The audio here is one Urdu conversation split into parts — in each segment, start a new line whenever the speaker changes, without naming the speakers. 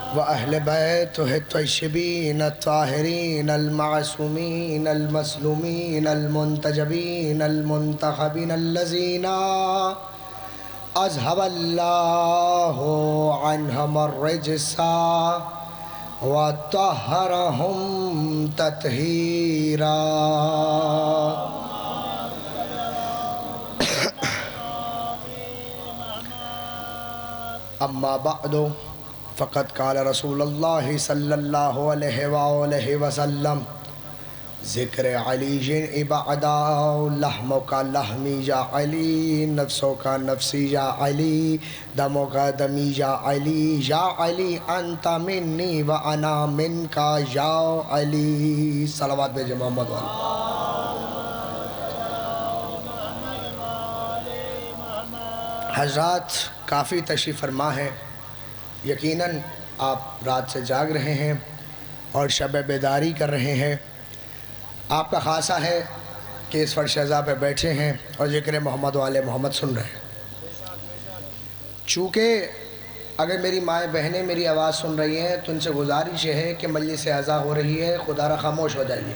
وأهل بيته الطيبين الطاهرين المعصومين المسلومين المنتجبين المنتخبين الذين أذهب الله عنهم الرجس وطهرهم تطهيرا. أما بعد فقد قال رسول الله صلی اللہ علیہ وآلہ وسلم ذکر علی جن عبادہ لحموں کا لحمی یا علی نفسوں کا نفسی یا علی دموں کا دمی یا علی انت منی و انا من کا یا علی. صلوات بھیجے محمد والا. حضرات کافی تشریف فرما ہے. یقیناً آپ رات سے جاگ رہے ہیں اور شب بیداری کر رہے ہیں. آپ کا خاصہ ہے کہ اس فرش عزا پہ بیٹھے ہیں اور ذکر محمد والے محمد سن رہے ہیں. چونکہ اگر میری مائیں بہنیں میری آواز سن رہی ہیں تو ان سے گزارش ہے کہ مجلس عزا ہو رہی ہے، خدا را خاموش ہو جائیے.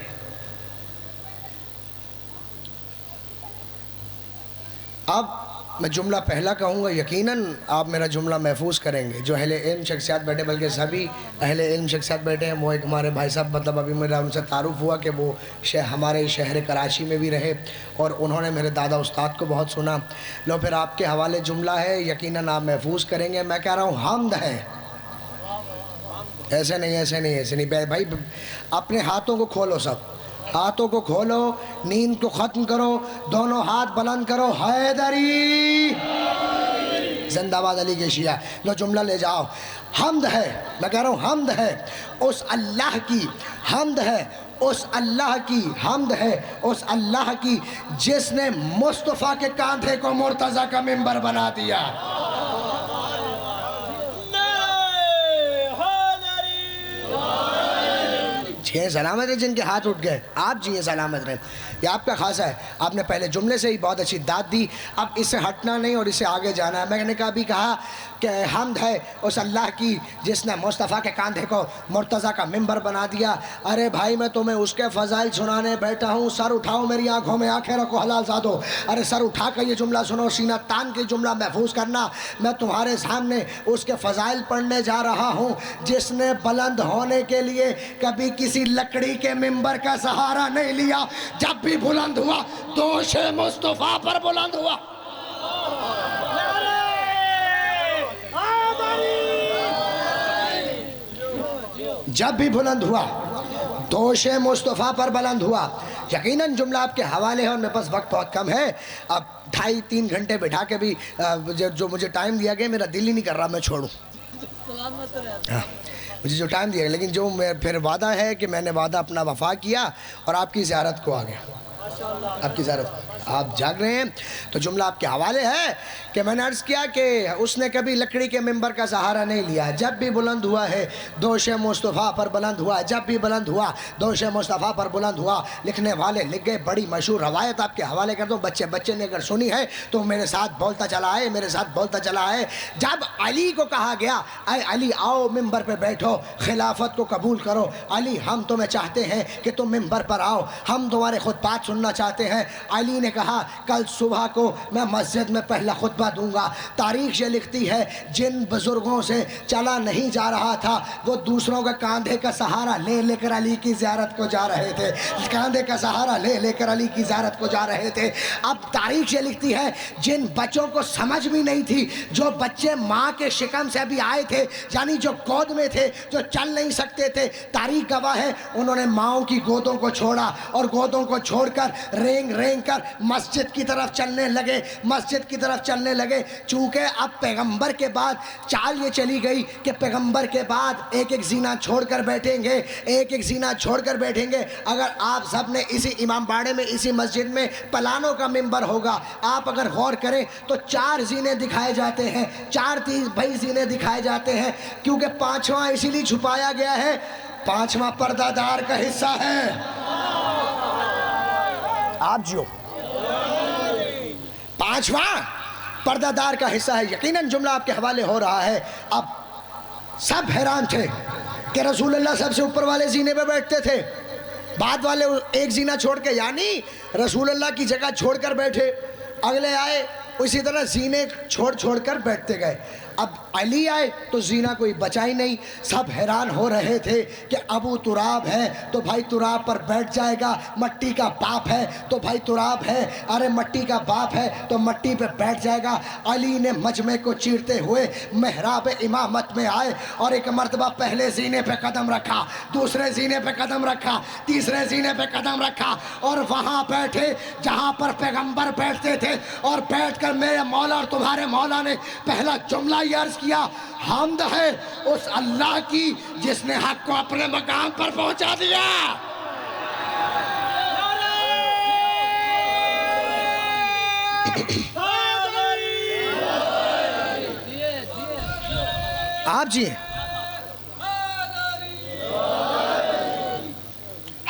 اب میں جملہ پہلا کہوں گا، یقیناً آپ میرا جملہ محفوظ کریں گے. جو اہل علم شخصیات بیٹھے، بلکہ سبھی اہل علم شخصیات بیٹھے ہیں. وہ ایک ہمارے بھائی صاحب، مطلب ابھی میرا ان سے تعارف ہوا کہ وہ ہمارے شہر کراچی میں بھی رہے اور انہوں نے میرے دادا استاد کو بہت سنا. لو پھر آپ کے حوالے جملہ ہے، یقیناً آپ محفوظ کریں گے. میں کہہ رہا ہوں حمد ہے، ایسے نہیں بھائی. اپنے ہاتھوں کو کھولو، سب ہاتھوں کو کھولو، نیند کو ختم کرو، دونوں ہاتھ بلند کرو. حیدری زندہ باد علی کے شیعہ. لو جملہ لے جاؤ. حمد ہے، میں کہہ رہا ہوں حمد ہے اس اللہ کی، حمد ہے اس اللہ کی، حمد ہے اس اللہ کی جس نے مصطفیٰ کے کاندھے کو مرتضیٰ کا منبر بنا دیا. جی سلامت رہے جن کے ہاتھ اٹھ گئے، آپ جی سلامت رہے. یہ آپ کا خاصہ ہے. آپ نے پہلے جملے سے ہی بہت اچھی داد دی. اب اس سے ہٹنا نہیں اور اس سے آگے جانا ہے. میں نے کہا کہ حمد ہے اس اللہ کی جس نے مصطفیٰ کے کاندھے کو مرتضیٰ کا منبر بنا دیا. ارے بھائی میں تمہیں اس کے فضائل سنانے بیٹھا ہوں. سر اٹھاؤ، میری آنکھوں میں آنکھیں رکھو، حلال زادو. ارے سر اٹھا کر یہ جملہ سنو، سینہ تان کے جملہ محفوظ کرنا. میں تمہارے سامنے اس کے فضائل پڑھنے جا رہا ہوں جس نے بلند ہونے کے لیے کبھی کسی لکڑی کے منبر کا سہارا نہیں لیا. جب بھی بلند ہوا دوش مصطفیٰ پر بلند ہوا. جب بھی بلند ہوا دوش مصطفیٰ پر بلند ہوا. یقیناً جملہ آپ کے حوالے ہے اور میرے پاس وقت بہت کم ہے. اب 2.5-3 گھنٹے بٹھا کے بھی جو مجھے ٹائم دیا گیا میرا دل ہی نہیں کر رہا میں چھوڑوں. مجھے جو ٹائم دیا گیا، لیکن جو پھر وعدہ ہے کہ میں نے وعدہ اپنا وفا کیا اور آپ کی زیارت کو آ گیا. آپ کی زیارت آپ جاگ رہے ہیں تو جملہ آپ کے حوالے ہے کہ میں نے عرض کیا کہ اس نے کبھی لکڑی کے منبر کا سہارا نہیں لیا. جب بھی بلند ہوا ہے دوش مصطفیٰ پر بلند ہوا. جب بھی بلند ہوا دوش مصطفیٰ پر بلند ہوا. لکھنے والے لکھ گئے. بڑی مشہور روایت آپ کے حوالے کر دو. بچے نے اگر سنی ہے تو میرے ساتھ بولتا چلا ہے. جب علی کو کہا گیا اے علی آؤ منبر پہ بیٹھو، خلافت کو قبول کرو. علی ہم تمہیں چاہتے ہیں کہ تم منبر پر آؤ، ہم تمہارے خطبات سننا چاہتے ہیں. علی نے کہا کل صبح کو میں مسجد میں پہلا خطبہ دوں گا. تاریخ یہ لکھتی ہے جن بزرگوں سے چلا نہیں جا رہا تھا وہ دوسروں کے کاندھے کا سہارا لے کر علی کی زیارت کو جا رہے تھے. کاندھے کا سہارا لے کر علی کی زیارت کو جا رہے تھے. اب تاریخ یہ لکھتی ہے جن بچوں کو سمجھ بھی نہیں تھی، جو بچے ماں کے شکم سے ابھی آئے تھے، یعنی جو گود میں تھے، جو چل نہیں سکتے تھے، تاریخ گواہ ہے انہوں نے ماؤں کی گودوں کو چھوڑا اور گودوں کو چھوڑ کر رینگ کر مسجد کی طرف چلنے لگے. چونکہ اب پیغمبر کے بعد چال یہ چلی گئی کہ پیغمبر کے بعد ایک زینہ چھوڑ کر بیٹھیں گے. اگر آپ سب نے اسی امام باڑے میں، اسی مسجد میں پلانوں کا منبر ہوگا، آپ اگر غور کریں تو 4 زینے دکھائے جاتے ہیں، 4 زینے دکھائے جاتے ہیں کیونکہ 5واں اسی لیے چھپایا گیا ہے. 5واں پردہ دار کا حصہ ہے. آپ جو 5واں پردہ دار کا حصہ ہے. یقیناً جملہ آپ کے حوالے ہو رہا ہے. اب سب حیران تھے کہ رسول اللہ سب سے اوپر والے زینے پہ بیٹھتے تھے، بعد والے ایک زینہ چھوڑ کے، یعنی رسول اللہ کی جگہ چھوڑ کر بیٹھے، اگلے آئے اسی طرح زینے چھوڑ کر بیٹھتے گئے۔ اب علی آئے تو زینہ کوئی بچا ہی نہیں، سب حیران ہو رہے تھے کہ ابو تراب ہے تو بھائی تراب پر بیٹھ جائے گا، مٹی کا باپ ہے تو بھائی تراب ہے، ارے مٹی کا باپ ہے تو مٹی پہ بیٹھ جائے گا۔ علی نے مجمع کو چیرتے ہوئے محراب امامت میں آئے اور ایک مرتبہ پہلے زینے پہ قدم رکھا، دوسرے زینے پہ قدم رکھا، تیسرے زینے پہ قدم رکھا اور وہاں بیٹھے جہاں پر پیغمبر بیٹھتے تھے، اور بیٹھ کر میرے مولا اور تمہارے مولا نے پہلا جملہ یہ عرض کیا، حمد ہے اس اللہ کی جس نے حق کو اپنے مقام پر پہنچا دیا۔ آپ جی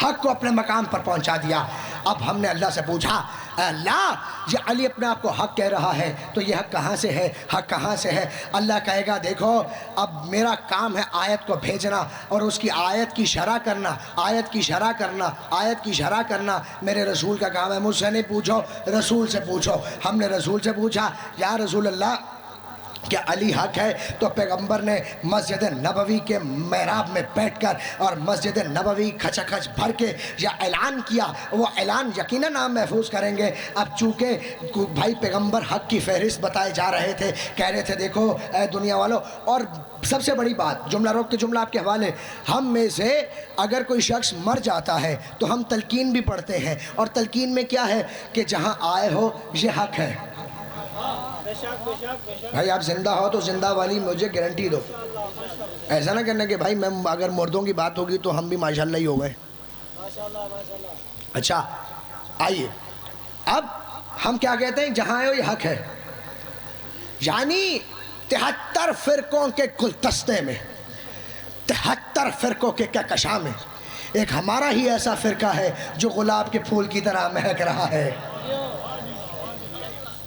حق کو اپنے مقام پر پہنچا دیا۔ اب ہم نے اللہ سے پوچھا، اے اللہ یہ علی اپنے آپ کو حق کہہ رہا ہے تو یہ حق کہاں سے ہے، حق کہاں سے ہے؟ اللہ کہے گا دیکھو اب میرا کام ہے آیت کو بھیجنا اور اس کی آیت کی شرح کرنا، آیت کی شرح کرنا، آیت کی شرح کرنا میرے رسول کا کام ہے۔ مجھ سے نہیں پوچھو، رسول سے پوچھو۔ ہم نے رسول سے پوچھا، یا رسول اللہ کہ علی حق ہے؟ تو پیغمبر نے مسجد نبوی کے محراب میں بیٹھ کر اور مسجد نبوی کھچا کھچ بھر کے یہ اعلان کیا۔ وہ اعلان یقیناً آپ محفوظ کریں گے۔ اب چونکہ بھائی پیغمبر حق کی فہرست بتائے جا رہے تھے، کہہ رہے تھے دیکھو اے دنیا والوں، اور سب سے بڑی بات، جملہ روک کے جملہ آپ کے حوالے، ہم میں سے اگر کوئی شخص مر جاتا ہے تو ہم تلقین بھی پڑھتے ہیں، اور تلقین میں کیا ہے کہ جہاں آئے ہو یہ حق ہے۔ بھائی آپ زندہ ہو تو زندہ والی مجھے گارنٹی دو، ایسا نہ کرنا کہ بھائی میں اگر مردوں کی بات ہوگی تو ہم بھی ماشاءاللہ ہی ہو گئے۔ اچھا آئیے، اب ہم کیا کہتے ہیں، جہاں آئے ہو یہ حق ہے، یعنی 73 فرقوں کے گلدستے میں، 73 فرقوں کے کہکشاں میں ایک ہمارا ہی ایسا فرقہ ہے جو گلاب کے پھول کی طرح مہک رہا ہے،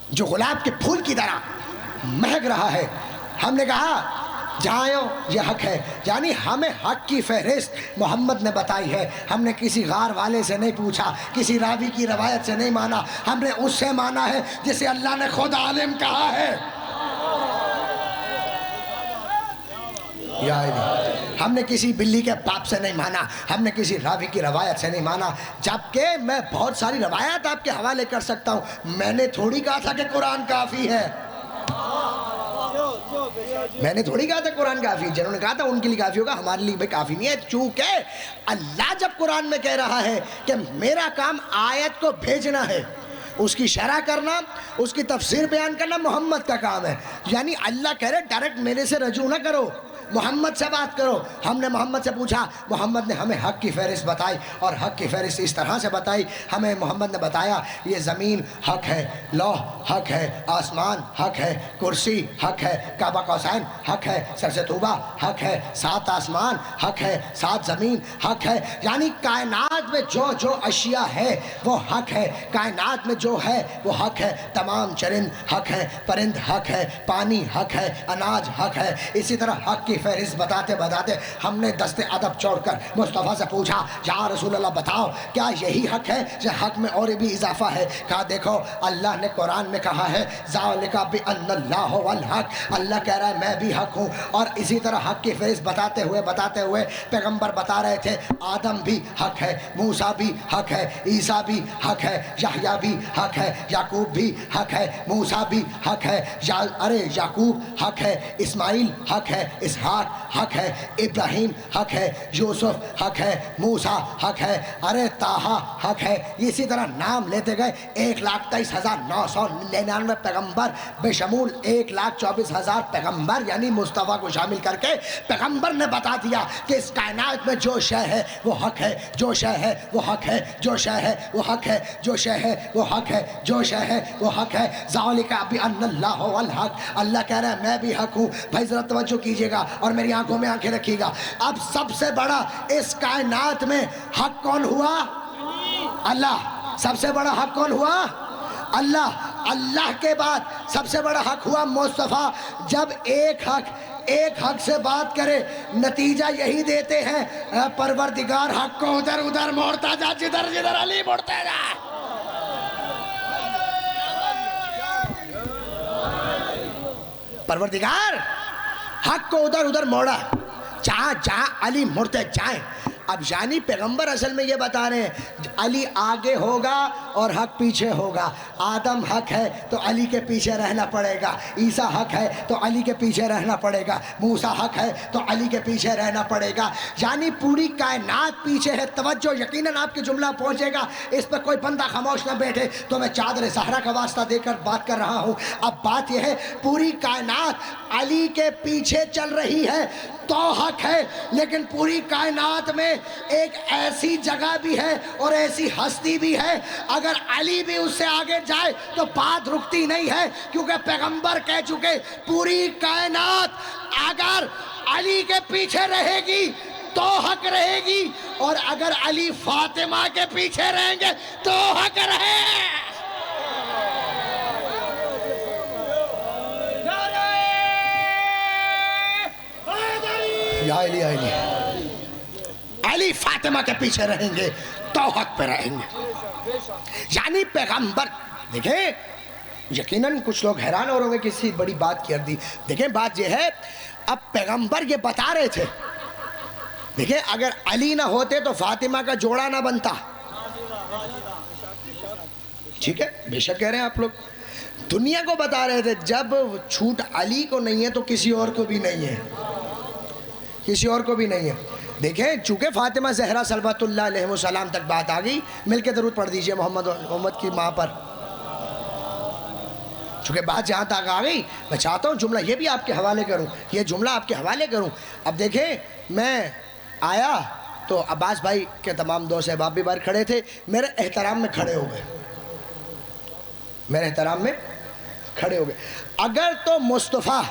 جو گلاب کے پھول کی طرح مہک رہا ہے۔ ہم نے کہا جہاں ہو یہ حق ہے، یعنی ہمیں حق کی فہرست محمد نے بتائی ہے۔ ہم نے کسی غار والے سے نہیں پوچھا، کسی راوی کی روایت سے نہیں مانا، ہم نے اس سے مانا ہے جسے اللہ نے خود عالم کہا ہے۔ ہم نے کسی بلی کے باپ سے نہیں مانا، ہم نے کسی راوی کی روایت سے نہیں مانا، جبکہ میں بہت ساری روایات آپ کے حوالے کر سکتا ہوں۔ میں نے تھوڑی کہا تھا کہ قرآن کافی ہے، میں نے تھوڑی کہا تھا قرآن کافی، جنہوں نے کہا تھا ان کے لیے کافی ہوگا، ہمارے لیے بھی کافی نہیں ہے۔ چونکہ اللہ جب قرآن میں کہہ رہا ہے کہ میرا کام آیت کو بھیجنا ہے، اس کی شرح کرنا، اس کی تفسیر بیان کرنا محمد کا کام ہے، یعنی اللہ کہہ رہے ڈائریکٹ میرے سے رجوع نہ کرو، محمد سے بات کرو۔ ہم نے محمد سے پوچھا، محمد نے ہمیں حق کی فہرست بتائی، اور حق کی فہرست اس طرح سے بتائی، ہمیں محمد نے بتایا یہ زمین حق ہے، لوح حق ہے، آسمان حق ہے، کرسی حق ہے، کعبہ قوسین حق ہے، سر سے طوبہ حق ہے، 7 آسمان حق ہے، 7 زمین حق ہے، یعنی کائنات میں جو جو اشیاء ہے وہ حق ہے، کائنات میں جو ہے وہ حق ہے، تمام چرند حق ہے، پرند حق ہے، پانی حق ہے، اناج حق ہے۔ اسی طرح حق کی فہرست بتاتے بتاتے ہم نے دست ادب چھوڑ کر مصطفیٰ سے پوچھا، یا رسول اللہ بتاؤ کیا یہی حق ہے یا حق میں اور بھی اضافہ ہے؟ کہا دیکھو اللہ نے قرآن میں کہا ہے ذالک بأن اللہ هو الحق، اللہ کہہ رہا ہے میں بھی حق ہوں، اور اسی طرح حق کی فہرست بتاتے ہوئے پیغمبر بتا رہے تھے آدم بھی حق ہے، موسیٰ بھی حق ہے، عیسیٰ بھی حق ہے، یحییٰ بھی حق ہے، یعقوب بھی حق ہے، موسیٰ بھی حق ہے، یعقوب حق ہے، اسماعیل حق ہے، اسحاق حق ہے، ابراہیم حق ہے، یوسف حق ہے، موسیٰ حق ہے، طٰہٰ حق ہے۔ اسی طرح نام لیتے گئے 1,23,999 پیغمبر بشمول 1,24,000 پیغمبر، یعنی مصطفیٰ کو شامل کر کے پیغمبر نے بتا دیا کہ اس کائنات میں جو شے ہے وہ حق ہے، جو شے ہے وہ حق ہے، جو شے ہے وہ حق ہے، جو شے ہے وہ حق ہے، جو شے ہے وہ حق ہے۔ ذالک بأن اللہ هو الحق، اللہ کہہ رہا ہے میں بھی حق ہوں۔ بھائی ذرا توجہ کیجئے گا اور میری آنکھوں میں آنکھیں رکھیے گا۔ اب سب سے بڑا اس کائنات میں حق کون ہوا؟ اللہ۔ سب سے بڑا حق کون ہوا؟ اللہ۔ اللہ کے بعد سب سے بڑا حق ہوا مصطفیٰ۔ جب ایک حق ایک حق سے بات کرے نتیجہ یہی دیتے ہیں اے پروردگار حق کو ادھر ادھر موڑتا جا جدھر جدھر علی موڑتا جا. پروردگار حق کو ادھر ادھر موڑا جہاں جہاں علی مڑتے جائیں. اب یعنی پیغمبر اصل میں یہ بتا رہے ہیں علی آگے ہوگا اور حق پیچھے ہوگا. آدم حق ہے تو علی کے پیچھے رہنا پڑے گا, عیسیٰ حق ہے تو علی کے پیچھے رہنا پڑے گا, موسیٰ حق ہے تو علی کے پیچھے رہنا پڑے گا. یعنی پوری کائنات پیچھے ہے. توجہ, یقیناً آپ کی جملہ پہنچے گا, اس پر کوئی بندہ خاموش نہ بیٹھے. تو میں چادر زہرا کا واسطہ دے کر بات کر رہا ہوں. اب بات یہ ہے پوری کائنات علی کے پیچھے چل رہی ہے تو حق ہے, لیکن پوری کائنات میں ایک ایسی جگہ بھی ہے اور ایسی ہستی بھی ہے اگر علی بھی اس سے آگے جائے تو بات رکتی نہیں ہے, کیونکہ پیغمبر کہہ چکے پوری کائنات اگر علی کے پیچھے رہے گی تو حق رہے گی, اور اگر علی فاطمہ کے پیچھے رہیں گے تو حق رہے. یا علی علی علی فاطمہ کے پیچھے رہیں گے تو حق پہ رہیں گے. یعنی پیغمبر دیکھیں, یقیناً کچھ لوگ حیران ہو رہے ہیں کسی بڑی بات کر دی. دیکھیں بات یہ ہے, اب پیغمبر یہ بتا رہے تھے, دیکھیں اگر علی نہ ہوتے تو فاطمہ کا جوڑا نہ بنتا. ٹھیک ہے, بے شک کہہ رہے ہیں آپ لوگ. دنیا کو بتا رہے تھے جب چھوٹ علی کو نہیں ہے تو کسی اور کو بھی نہیں ہے, کسی اور کو بھی نہیں ہے. دیکھیں چونکہ فاطمہ زہرا صلوات اللہ علیہ السلام تک بات آ گئی, مل کے درود پڑھ دیجئے محمد کی ماں پر. چونکہ بات جہاں تک آ گئی, میں چاہتا ہوں جملہ یہ بھی آپ کے حوالے کروں, یہ جملہ آپ کے حوالے کروں. اب دیکھیں میں آیا تو عباس بھائی کے تمام دوست احباب بھی باہر کھڑے تھے, میرے احترام میں کھڑے ہو گئے, میرے احترام میں کھڑے ہو گئے. اگر تو مصطفیٰ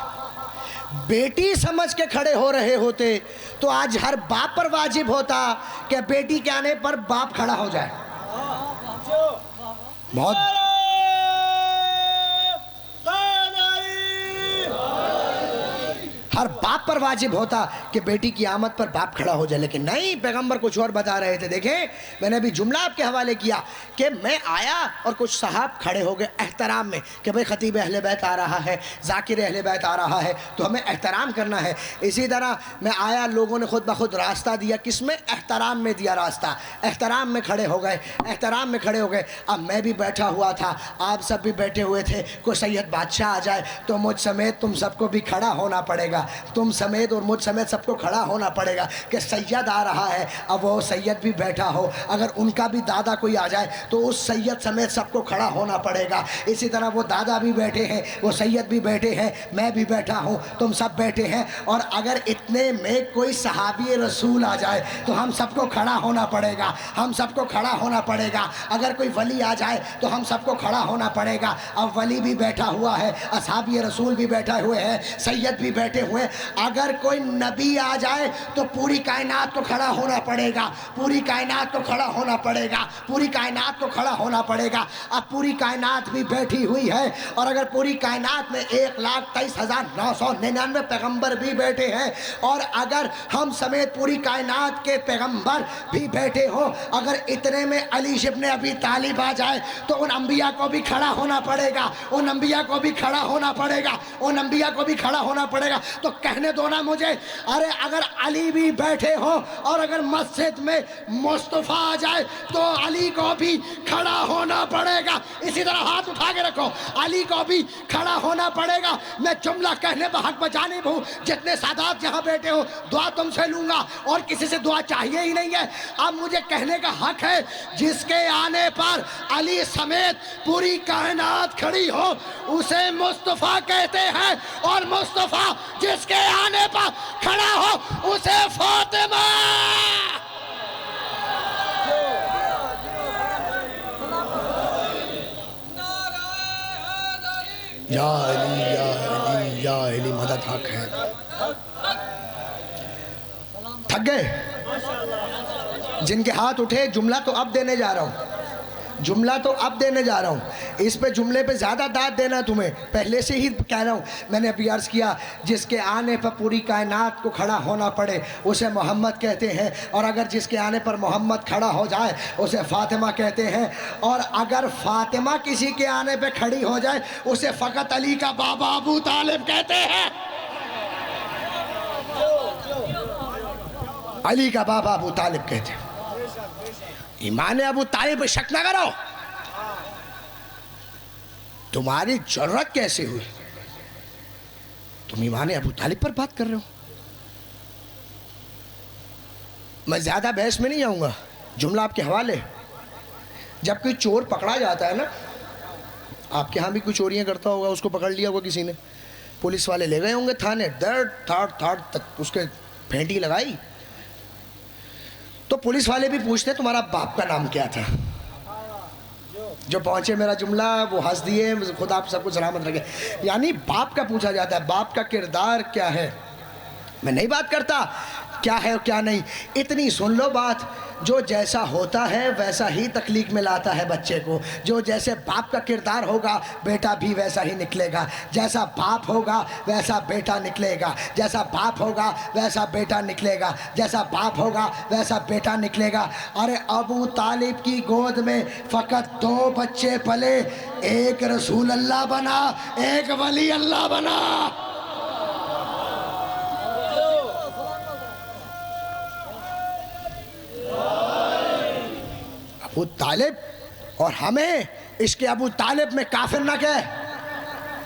بیٹی سمجھ کے کھڑے ہو رہے ہوتے تو آج ہر باپ پر واجب ہوتا کہ بیٹی کے آنے پر باپ کھڑا ہو جائے. بہت ہر باپ پر واجب ہوتا کہ بیٹی کی آمد پر باپ کھڑا ہو جائے, لیکن نہیں, پیغمبر کچھ اور بتا رہے تھے. دیکھیں میں نے ابھی جملہ آپ کے حوالے کیا کہ میں آیا اور کچھ صحاب کھڑے ہو گئے احترام میں کہ بھئی خطیب اہل بیت آ رہا ہے, ذاکر اہل بیت آ رہا ہے, تو ہمیں احترام کرنا ہے. اسی طرح میں آیا, لوگوں نے خود بخود راستہ دیا, کس میں؟ احترام میں دیا راستہ, احترام میں کھڑے ہو گئے, احترام میں کھڑے ہو گئے. اب میں بھی بیٹھا ہوا تھا, آپ سب بھی بیٹھے ہوئے تھے, کوئی سید بادشاہ آ جائے تو مجھ سمیت تم سب کو بھی کھڑا ہونا پڑے گا, تم سمیت اور مجھ سمیت سب کو کھڑا ہونا پڑے گا کہ سید آ رہا ہے. اب وہ سید بھی بیٹھا ہو, اگر ان کا بھی دادا کوئی آ جائے تو اس سید سمیت سب کو کھڑا ہونا پڑے گا. اسی طرح وہ دادا بھی بیٹھے ہیں, وہ سید بھی بیٹھے ہیں, میں بھی بیٹھا ہوں, تم سب بیٹھے ہیں, اور اگر اتنے میں کوئی صحابی رسول آ جائے تو ہم سب کو کھڑا ہونا پڑے گا, ہم سب کو کھڑا ہونا پڑے گا. اگر کوئی ولی آ جائے تو ہم سب کو کھڑا ہونا پڑے گا. اب ولی بھی بیٹھا ہوا ہے, اصحابی رسول بھی بیٹھے ہوئے ہیں, سید بھی بیٹھے ہوئے. اگر کوئی نبی آ جائے تو پوری کائنات کو کھڑا ہونا پڑے گا, پوری کائنات کو کھڑا ہونا پڑے گا, پوری کائنات کو کھڑا ہونا پڑے گا. اب پوری کائنات بھی بیٹھی ہوئی ہے, اور اگر پوری کائنات میں 1,23,999 پیغمبر بھی بیٹھے ہیں, اور اگر ہم سمیت پوری کائنات کے پیغمبر بھی بیٹھے ہوں, اگر اتنے میں علی ابن ابی طالب آ جائے تو ان انبیاء کو بھی کھڑا ہونا پڑے گا, ان انبیاء کو بھی کھڑا ہونا پڑے گا, ان انبیاء کو بھی کھڑا ہونا پڑے گا. تو کہنے دو نا مجھے, ارے اگر علی بھی بیٹھے ہوں اور اگر مسجد میں مصطفیٰ آ جائے تو علی کو بھی کھڑا ہونا پڑے گا. اسی طرح ہاتھ اٹھا کے رکھو, علی کو بھی کھڑا ہونا پڑے گا. میں جملہ کہنے پر حق بجانب ہوں, جتنے سادات یہاں بیٹھے ہو دعا تم سے لوں گا, اور کسی سے دعا چاہیے ہی نہیں ہے. اب مجھے کہنے کا حق ہے, جس کے آنے پر علی سمیت پوری کائنات کھڑی ہو اسے مصطفیٰ کہتے ہیں, اور مصطفیٰ جس کے آنے پر کھڑا ہو اسے فاطمہ. یا علی یا علی یا علی مدد حق ہے. تھک گئے؟ جن کے ہاتھ اٹھے جملہ تو اب دینے جا رہا ہوں, جملہ تو اب دینے جا رہا ہوں، اس پہ جملے پہ زیادہ داد دینا تمہیں، پہلے سے ہی کہہ رہا ہوں۔ میں نے ابھی عرض کیا جس کے آنے پر پوری کائنات کو کھڑا ہونا پڑے اسے محمد کہتے ہیں، اور اگر جس کے آنے پر محمد کھڑا ہو جائے اسے فاطمہ کہتے ہیں، اور اگر فاطمہ کسی کے آنے پہ کھڑی ہو جائے اسے فقط علی کا بابا ابو طالب کہتے ہیں۔ علی کا بابا ابو طالب کہتے ہیں۔ ایمان ابو طالب پہ شک نہ کرو، تمہاری جرت کیسے ہوئی؟ تم ایمان ابو طالب پر بات کر رہے ہو؟ میں زیادہ بحث میں نہیں جاؤں گا، جملہ آپ کے حوالے۔ جب کوئی چور پکڑا جاتا ہے نا، آپ کے ہاں بھی کوئی چوریاں کرتا ہوگا، اس کو پکڑ لیا ہوگا کسی نے، پولیس والے لے گئے ہوں گے تھانے، تھاڑ تک اس کے پھینٹی لگائی، تو پولیس والے بھی پوچھتے تمہارا باپ کا نام کیا تھا؟ جو پہنچے میرا جملہ وہ ہنس دیے، خدا آپ سب کو سلامت رکھے۔ یعنی باپ کا پوچھا جاتا ہے، باپ کا کردار کیا ہے؟ میں نہیں بات کرتا کیا ہے اور کیا نہیں، اتنی سن لو بات، جو جیسا ہوتا ہے ویسا ہی تخلیق میں لاتا ہے بچے کو، جو جیسے باپ کا کردار ہوگا بیٹا بھی ویسا ہی نکلے گا، جیسا باپ ہوگا ویسا بیٹا نکلے گا، جیسا باپ ہوگا ویسا بیٹا نکلے گا، جیسا باپ ہوگا ویسا بیٹا نکلے گا۔ ارے ابو طالب کی گود میں فقط 2 بچے پلے، ایک رسول اللہ بنا، ایک ولی اللہ بنا۔ ابو طالب، اور ہمیں عشق ابو طالب میں کافر نہ کہے۔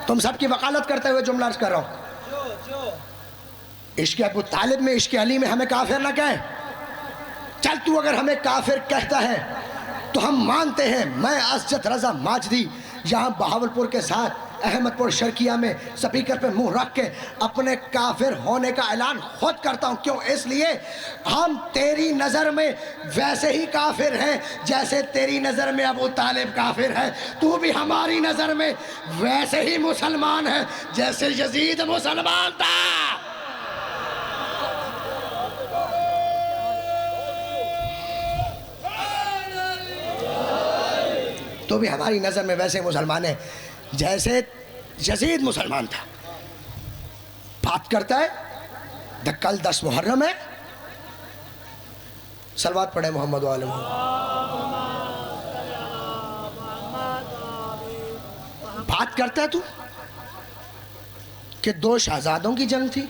تم سب کی وکالت کرتے ہوئے جملہ عرض کر رہا ہوں، عشق ابو طالب میں، عشق علی میں ہمیں کافر نہ کہے۔ چل تو اگر ہمیں کافر کہتا ہے تو ہم مانتے ہیں۔ میں اسجد رضا ماجدی یہاں بہاولپور کے ساتھ احمد پور شرکیہ میں سپیکر پہ منہ رکھ کے اپنے کافر ہونے کا اعلان خود کرتا ہوں۔ کیوں؟ اس لیے ہم تیری نظر میں ویسے ہی کافر ہیں جیسے تیری نظر میں ابو طالب کافر ہے، تو بھی ہماری نظر میں ویسے ہی مسلمان ہے جیسے یزید مسلمان تھا۔ تو بھی ہماری نظر میں ویسے مسلمان ہے جیسے یزید مسلمان تھا۔ بات کرتا ہے کل 10 محرم ہے، صلوات پڑھے محمد و آل محمد۔ بات کرتا ہے تو کہ 2 شہزادوں کی جنگ تھی۔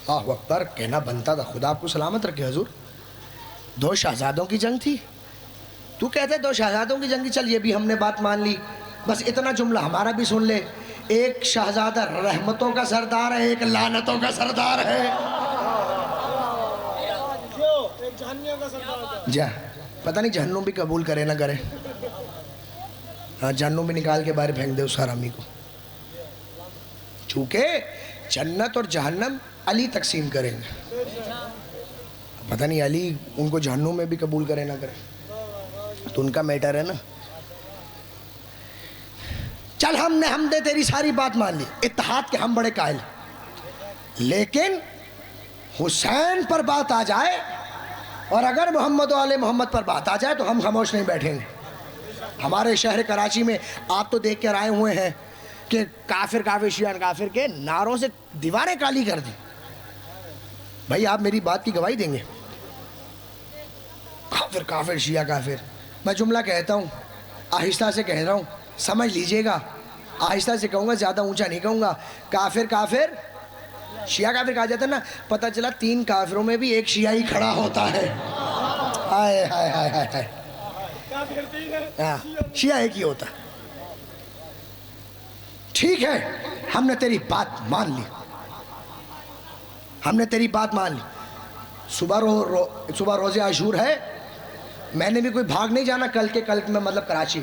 اللہ اکبر کہنا بنتا تھا، خدا آپ کو سلامت رکھے حضور۔ 2 شہزادوں کی جنگ تھی، تو کہتے 2 شہزادوں کی جنگ، چل یہ بھی ہم نے بات مان لی، بس اتنا جملہ ہمارا بھی سن لے۔ ایک شہزادہ رحمتوں کا سردار ہے، ایک لعنتوں کا سردار ہے۔ جا پتہ نہیں جہنم بھی قبول کرے نہ کرے، ہاں جہنم بھی نکال کے باہر پھینک دے اس حرامی کو، چونکہ جنت اور جہنم علی تقسیم کریں گے۔ پتہ نہیں علی ان کو جہنم میں بھی قبول کرے نہ کرے، تو ان کا میٹر ہے نا۔ چل ہم نے تیری ساری بات مان لی، اتحاد کے ہم بڑے قائل، لیکن حسین پر بات آ جائے اور اگر محمد و آل محمد پر بات آ جائے تو ہم خاموش نہیں بیٹھیں گے۔ ہمارے شہر کراچی میں آپ تو دیکھ کر آئے ہوئے ہیں کہ کافر کافر شیعہ کافر کے نعروں سے دیواریں کالی کر دی۔ بھائی آپ میری بات کی گواہی دیں گے؟ کافر کافر شیعہ کافر، میں جملہ کہتا ہوں، آہستہ سے کہہ رہا ہوں، سمجھ لیجئے گا، آہستہ سے کہوں گا، زیادہ اونچا نہیں کہوں گا۔ کافر کافر شیعہ کافر کہا جاتا ہے نا، پتہ چلا 3 کافروں میں بھی ایک شیعہ ہی کھڑا ہوتا ہے۔ ہائے ہائے ہائے ہائے، شیعہ ایک ہی ہوتا۔ ٹھیک ہے، ہم نے تیری بات مان لی، ہم نے تیری بات مان لی۔ صبح روز عاشور ہے، میں نے بھی کوئی بھاگ نہیں جانا کل میں، مطلب کراچی،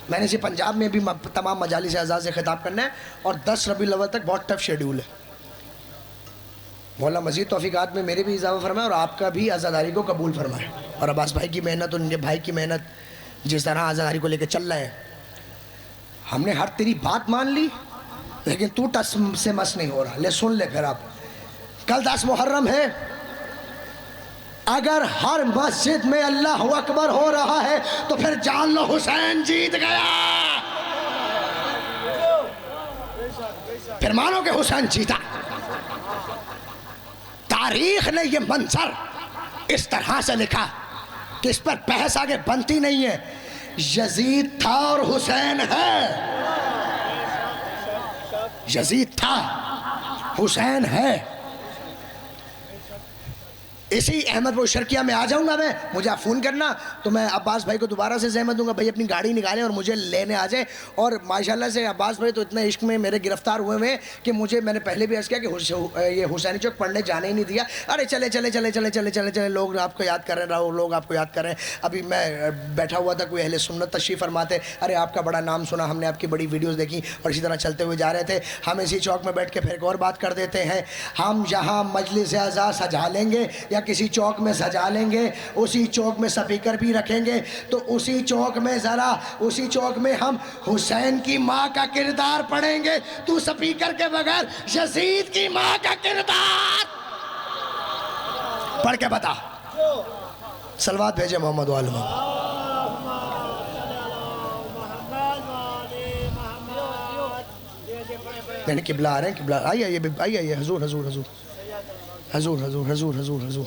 میں نے اسے پنجاب میں بھی تمام مجالس اعزاز سے خطاب کرنا ہے، اور 10 ربیع الاول تک بہت ٹف شیڈیول ہے۔ مولا مزید توفیقات میں میرے بھی اضافہ فرمائے اور آپ کا بھی عزاداری کو قبول فرمائے، اور عباس بھائی کی محنت اور ان کے بھائی کی محنت جس طرح عزاداری کو لے کے چل رہے ہیں۔ ہم نے ہر تیری بات مان لی، لیکن تو ٹس سے مس نہیں ہو رہا۔ لے سن لے پھر، آپ کل 10 محرم ہے، اگر ہر مسجد میں اللہ اکبر ہو رہا ہے تو پھر جان لو حسین جیت گیا، پھر مانو کہ حسین جیتا۔ تاریخ نے یہ منظر اس طرح سے لکھا کہ اس پر بحث آگے بنتی نہیں ہے، یزید تھا اور حسین ہے، یزید تھا حسین ہے۔ اسی احمد پور شرکیہ میں آ جاؤں گا میں، مجھے آپ فون کرنا تو میں عباس بھائی کو دوبارہ سے زحمت دوں گا، بھائی اپنی گاڑی نکالیں اور مجھے لینے آ جائیں۔ اور ماشاءاللہ سے عباس بھائی تو اتنے عشق میں میرے گرفتار ہوئے ہیں کہ مجھے، میں نے پہلے بھی عرض کیا کہ یہ حسینی چوک پڑھنے جانے ہی نہیں دیا۔ ارے چلے چلے چلے چلے چلے چلے چلے لوگ آپ کو یاد کر رہے ہیں، لوگ آپ کو یاد کر رہے ہیں۔ ابھی میں بیٹھا ہوا تھا، کوئی اہل سنت تشریف فرماتے، ارے آپ کا بڑا نام سنا، ہم نے آپ کی بڑی ویڈیوز دیکھی، اور اسی طرح چلتے ہوئے جا رہے تھے۔ ہم اسی چوک میں بیٹھ کے پھر ایک اور بات کر دیتے ہیں، ہم یہاں مجلس اعزاز سجا لیں گے یا کسی چوک میں سجا لیں گے، اسی چوک میں سپیکر بھی رکھیں گے، تو اسی چوک میں ذرا، اسی چوک میں ہم حسین کی ماں کا کردار پڑھیں گے، تو سپیکر کے بغیر یزید کی ماں کا کردار پڑھ کے بتا۔ صلوات بھیجے محمد وآل محمد۔ یعنی قبلہ آ رہے ہیں، قبلہ آئیے حضور حضور حضور حضور حضور حضور حضور حضور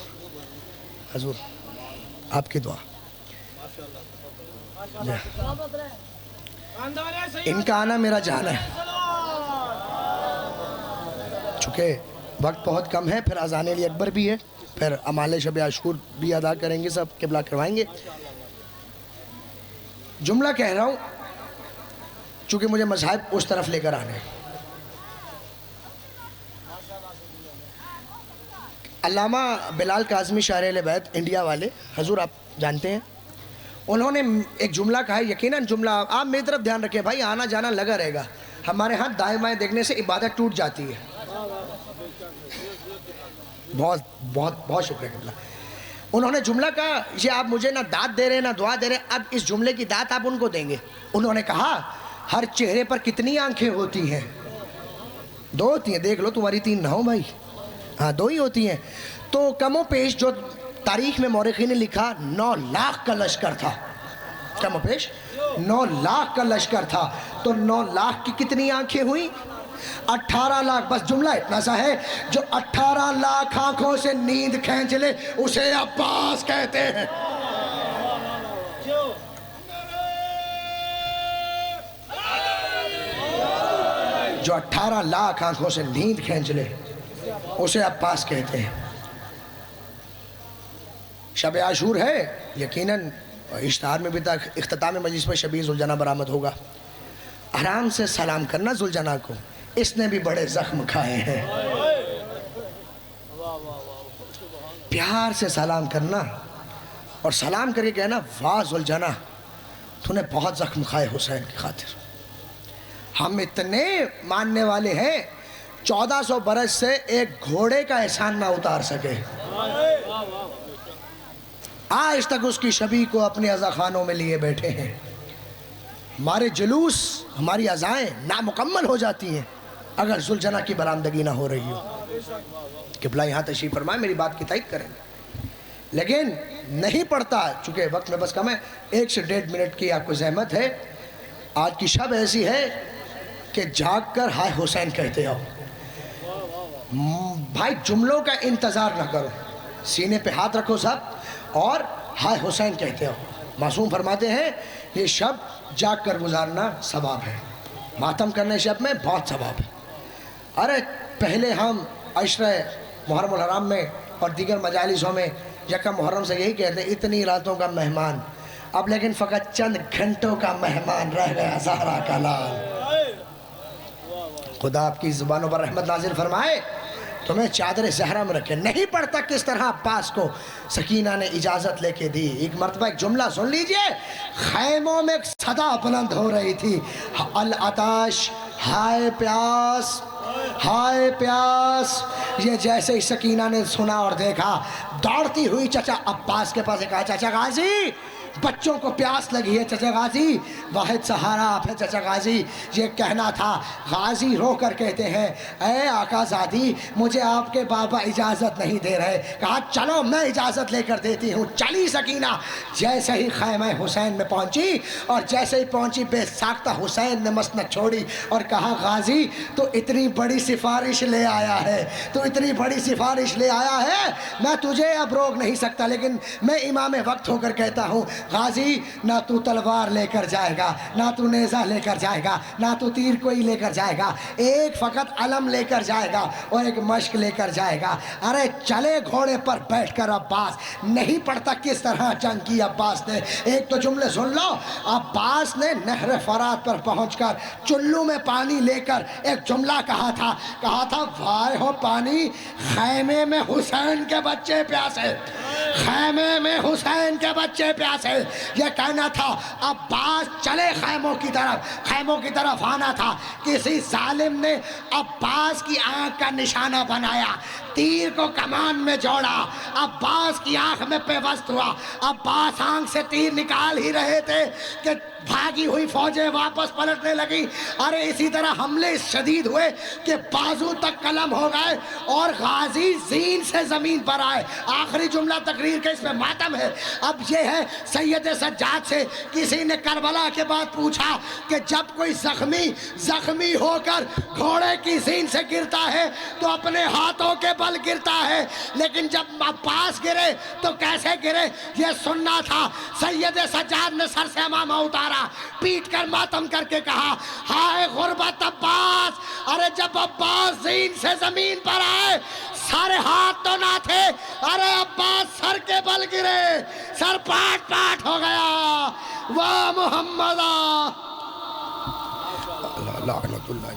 حضور آپ کی دعا۔ ان کا آنا میرا جانا ہے، چونکہ وقت بہت کم ہے، پھر اذان علی اکبر بھی ہے، پھر اعمال شب عاشور بھی ادا کریں گے، سب قبلہ کروائیں گے۔ جملہ کہہ رہا ہوں چونکہ مجھے مذاہب اس طرف لے کر آنے ہیں۔ علامہ بلال کاظمی شاعر اہل بیت انڈیا والے، حضور آپ جانتے ہیں، انہوں نے ایک جملہ کہا ہے، یقیناً جملہ آپ میری طرف دھیان رکھیں بھائی، آنا جانا لگا رہے گا، ہمارے ہاں دائیں بائیں دیکھنے سے عبادت ٹوٹ جاتی ہے۔ بہت بہت بہت شکریہ قبلہ۔ انہوں نے جملہ کہا، یہ آپ مجھے نہ داد دے رہے نہ دعا دے رہے، اب اس جملے کی داد آپ ان کو دیں گے۔ انہوں نے کہا، ہر چہرے پر کتنی آنکھیں ہوتی ہیں؟ دو ہوتی ہیں، دیکھ لو تمہاری تین نہ ہو بھائی، ہاں دو ہی ہوتی ہیں۔ تو کم و پیش جو تاریخ میں مورخین نے لکھا 9 لاکھ کا لشکر تھا، کم و پیش 9 لاکھ کا لشکر تھا، تو 9 لاکھ کی کتنی آنکھیں ہوئیں؟ 18 لاکھ۔ بس جملہ اتنا سا ہے، جو 18 لاکھ آنکھوں سے نیند کھینچ لے اسے عباس کہتے ہیں۔ جو 18 لاکھ آنکھوں سے نیند کھینچ لے اسے عباس کہتے ہیں۔ شب عاشور ہے، یقیناً اشتہار میں بھی تک اختتام مجلس میں شبیہ ذوالجناح برآمد ہوگا۔ آرام سے سلام کرنا ذوالجناح کو، اس نے بھی بڑے زخم کھائے ہیں، پیار سے سلام کرنا، اور سلام کر کے کہنا، واہ ذوالجناح تو نے بہت زخم کھائے حسین کی خاطر۔ ہم اتنے ماننے والے ہیں، 1400 برس سے ایک گھوڑے کا احسان نہ اتار سکے، آج تک اس کی شبیہ کو اپنے عزاخانوں میں لیے بیٹھے ہیں۔ ہمارے جلوس، ہماری عزائیں نامکمل ہو جاتی ہیں اگر ذوالجناح کی برآمدگی نہ ہو رہی ہو۔ قبلہ یہاں تشریف فرمائے، میری بات کی تائید کریں گے، لیکن نہیں پڑتا، چونکہ وقت میں بس کم ہے، 1 سے 1.5 منٹ کی آپ کو زحمت ہے۔ آج کی شب ایسی ہے کہ جاگ کر ہائے حسین کہتے ہو۔ بھائی جملوں کا انتظار نہ کرو، سینے پہ ہاتھ رکھو سب اور ہائے حسین کہتے ہو۔ معصوم فرماتے ہیں یہ شب جاگ کر گزارنا ثواب ہے، ماتم کرنے شب میں بہت ثواب ہے۔ ارے پہلے ہم عشرہ محرم الحرام میں اور دیگر مجالسوں میں یکم محرم سے یہی کہتے ہیں اتنی راتوں کا مہمان، اب لیکن فقط چند گھنٹوں کا مہمان رہ گیا زہرا کا لال۔ خدا آپ کی زبانوں پر رحمت نازل فرمائے، تمہیں چادر زہرا میں رکھے۔ نہیں پڑھتا کس طرح عباس کو سکینہ نے اجازت لے کے دی۔ ایک مرتبہ ایک جملہ سن لیجئے، خیموں میں ایک صدا بلند ہو رہی تھی، العطش، ہائے پیاس، ہائے پیاس۔ یہ جیسے ہی سکینہ نے سنا اور دیکھا، دوڑتی ہوئی چچا عباس کے پاس کہا، چچا غازی بچوں کو پیاس لگی ہے چچا غازی، واحد سہارا آپ ہے چچا غازی، یہ کہنا تھا۔ غازی رو کر کہتے ہیں اے آقا زادی مجھے آپ کے بابا اجازت نہیں دے رہے۔ کہا چلو میں اجازت لے کر دیتی ہوں۔ چلی سکینہ، جیسے ہی خیمہ حسین میں پہنچی اور جیسے ہی پہنچی بے ساختہ حسین نے مسند چھوڑی اور کہا غازی تو اتنی بڑی سفارش لے آیا ہے، تو اتنی بڑی سفارش لے آیا ہے، میں تجھے اب روک نہیں سکتا، لیکن میں امام وقت ہو کر کہتا ہوں غازی نہ تو تلوار لے کر جائے گا، نہ تو نیزہ لے کر جائے گا، نہ تو تیر کوئی لے کر جائے گا، ایک فقط علم لے کر جائے گا اور ایک مشق لے کر جائے گا۔ ارے چلے گھوڑے پر بیٹھ کر عباس، نہیں پڑھتا کس طرح جنگ کی عباس نے۔ ایک تو جملے سن لو، عباس نے نہر فرات پر پہنچ کر چلو میں پانی لے کر ایک جملہ کہا تھا وائے ہو پانی، خیمے میں حسین کے بچے پیاسے، خیمے میں حسین کے بچے پیاسے، یہ کہنا تھا۔ عباس چلے خیموں کی طرف آنا تھا، کسی ظالم نے عباس کی آنکھ کا نشانہ بنایا، تیر کو کمان میں جوڑا، عباس کی آنکھ میں پیوست ہوا۔ عباس آنکھ سے تیر نکال ہی رہے تھے کہ بھاگی ہوئی فوجیں واپس پلٹنے لگی۔ ارے اسی طرح حملے شدید ہوئے کہ بازو تک قلم ہو گئے اور غازی زین سے زمین پر آئے۔ آخری جملہ تقریر کا اس میں ماتم ہے۔ اب یہ ہے سید سجاد سے کسی نے کربلا کے بعد پوچھا کہ جب کوئی زخمی ہو کر گھوڑے کی زین سے گرتا ہے تو اپنے ہاتھوں کے بل گرتا ہے، لیکن جب عباس گرے تو کیسے گرے؟ یہ سننا تھا۔ سید سجاد نے سر سے امامہ اتارا، پیٹ کر ماتم کر کے کہا ہائے غربت عباس۔ ارے جب عباس زین سے زمین پر آئے سارے ہاتھ تو نہ تھے، ارے عباس سر کے بل گرے، سر پاٹ پاٹ ہو گیا۔ واہ محمد، لعنت اللہ